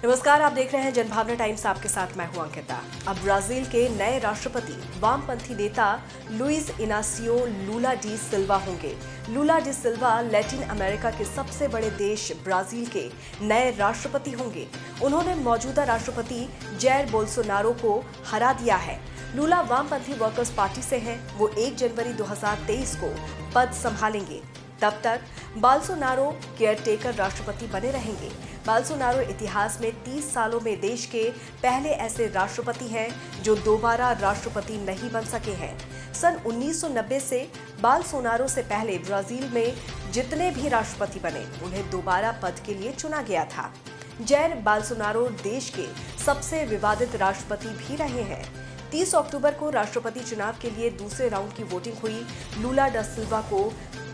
नमस्कार, आप देख रहे हैं जनभावना टाइम्स। आपके साथ मैं हूं अंकिता। अब ब्राजील के नए राष्ट्रपति वामपंथी नेता लुइस इनासियो लूला डी सिल्वा होंगे। लूला डी सिल्वा लैटिन अमेरिका के सबसे बड़े देश ब्राजील के नए राष्ट्रपति होंगे। उन्होंने मौजूदा राष्ट्रपति जैर बोल्सोनारो को हरा दिया है। लूला वामपंथी वर्कर्स पार्टी से हैं। वो 1 जनवरी 2023 को पद संभालेंगे। तब तक बोल्सोनारो केयरटेकर राष्ट्रपति बने रहेंगे। बोल्सोनारो इतिहास में 30 सालों में देश के पहले ऐसे राष्ट्रपति हैं जो दोबारा राष्ट्रपति नहीं बन सके हैं। सन 1990 से बोल्सोनारो से पहले ब्राजील में जितने भी राष्ट्रपति बने उन्हें दोबारा पद के लिए चुना गया था। जैर बोल्सोनारो देश के सबसे विवादित राष्ट्रपति भी रहे हैं। 30 अक्टूबर को राष्ट्रपति चुनाव के लिए दूसरे राउंड की वोटिंग हुई। लूला दा सिल्वा को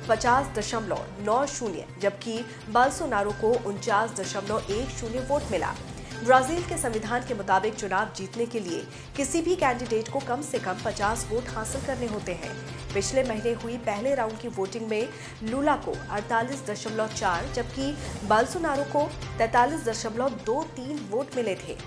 50.90 जबकि बोल्सोनारो को 49.10 वोट मिला। ब्राजील के संविधान के मुताबिक चुनाव जीतने के लिए किसी भी कैंडिडेट को कम से कम 50 वोट हासिल करने होते हैं। पिछले महीने हुई पहले राउंड की वोटिंग में लूला को 48.4 जबकि बोल्सोनारो को 43.23 वोट मिले थे।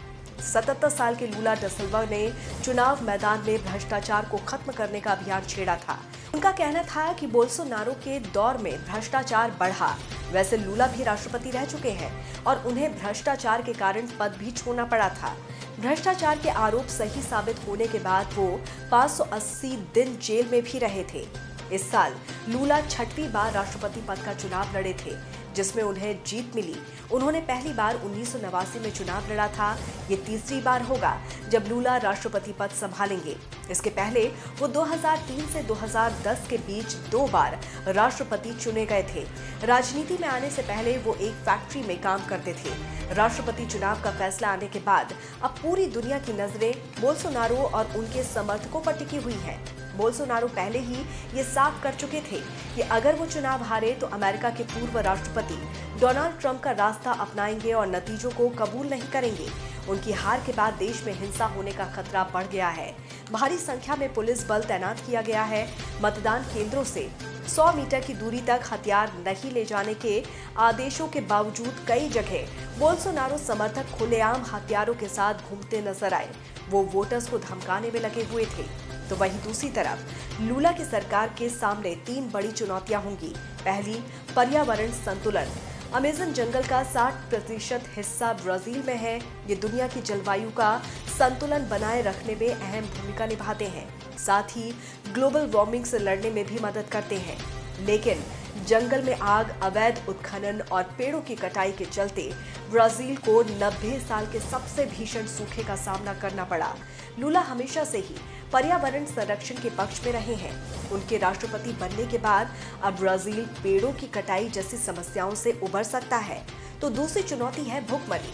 77 साल के लूला दा सिल्वा ने चुनाव मैदान में भ्रष्टाचार को खत्म करने का अभियान छेड़ा था। उनका कहना था कि बोल्सोनारो के दौर में भ्रष्टाचार बढ़ा। वैसे लूला भी राष्ट्रपति रह चुके हैं और उन्हें भ्रष्टाचार के कारण पद भी छोड़ना पड़ा था। भ्रष्टाचार के आरोप सही साबित होने के बाद वो 580 दिन जेल में भी रहे थे। इस साल लूला 6वीं बार राष्ट्रपति पद का चुनाव लड़े थे, जिसमें उन्हें जीत मिली। उन्होंने पहली बार 1989 में चुनाव लड़ा था। ये तीसरी बार होगा जब लूला राष्ट्रपति पद संभालेंगे। इसके पहले वो 2003 से 2010 के बीच 2 बार राष्ट्रपति चुने गए थे। राजनीति में आने से पहले वो एक फैक्ट्री में काम करते थे। राष्ट्रपति चुनाव का फैसला आने के बाद अब पूरी दुनिया की नजरें बोल्सोनारो और उनके समर्थकों पर टिकी हुई हैं। बोल्सोनारो पहले ही ये साफ कर चुके थे कि अगर वो चुनाव हारे तो अमेरिका के पूर्व राष्ट्रपति डोनाल्ड ट्रंप का रास्ता अपनाएंगे और नतीजों को कबूल नहीं करेंगे। उनकी हार के बाद देश में हिंसा होने का खतरा बढ़ गया है। भारी संख्या में पुलिस बल तैनात किया गया है। मतदान केंद्रों से 100 मीटर की दूरी तक हथियार नहीं ले जाने के आदेशों के बावजूद कई जगह बोल्सोनारो समर्थक खुलेआम हथियारों के साथ घूमते नजर आए। वो वोटर्स को धमकाने में लगे हुए थे। तो वहीं दूसरी तरफ लूला की सरकार के सामने 3 बड़ी चुनौतियां होंगी। पहली, पर्यावरण संतुलन। अमेज़न जंगल का 60% हिस्सा ब्राजील में है। ये दुनिया की जलवायु का संतुलन बनाए रखने में अहम भूमिका निभाते हैं। साथ ही ग्लोबल वार्मिंग से लड़ने में भी मदद करते हैं। लेकिन जंगल में आग, अवैध उत्खनन और पेड़ों की कटाई के चलते ब्राजील को 90 साल के सबसे भीषण सूखे का सामना करना पड़ा। लूला हमेशा से ही पर्यावरण संरक्षण के पक्ष में रहे हैं। उनके राष्ट्रपति बनने के बाद अब ब्राजील पेड़ों की कटाई जैसी समस्याओं से उबर सकता है। तो दूसरी चुनौती है भुखमरी।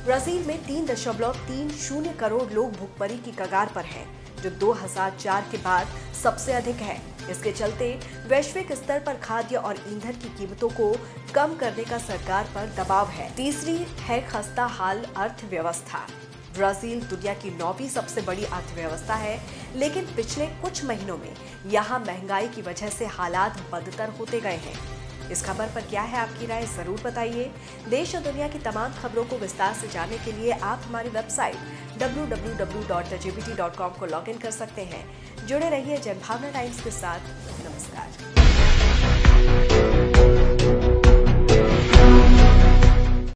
ब्राजील में 3.30 करोड़ लोग भुखमरी की कगार पर हैं, जो 2004 के बाद सबसे अधिक है। इसके चलते वैश्विक स्तर पर खाद्य और ईंधन की कीमतों को कम करने का सरकार पर दबाव है। तीसरी है खस्ता हाल अर्थव्यवस्था। ब्राजील दुनिया की 9वीं सबसे बड़ी अर्थव्यवस्था है, लेकिन पिछले कुछ महीनों में यहाँ महंगाई की वजह से हालात बदतर होते गए हैं। इस खबर पर क्या है आपकी राय, जरूर बताइए। देश और दुनिया की तमाम खबरों को विस्तार से जानने के लिए आप हमारी वेबसाइट www.jbt.com को लॉग इन कर सकते हैं। जुड़े रहिए जनभावना टाइम्स के साथ। नमस्कार।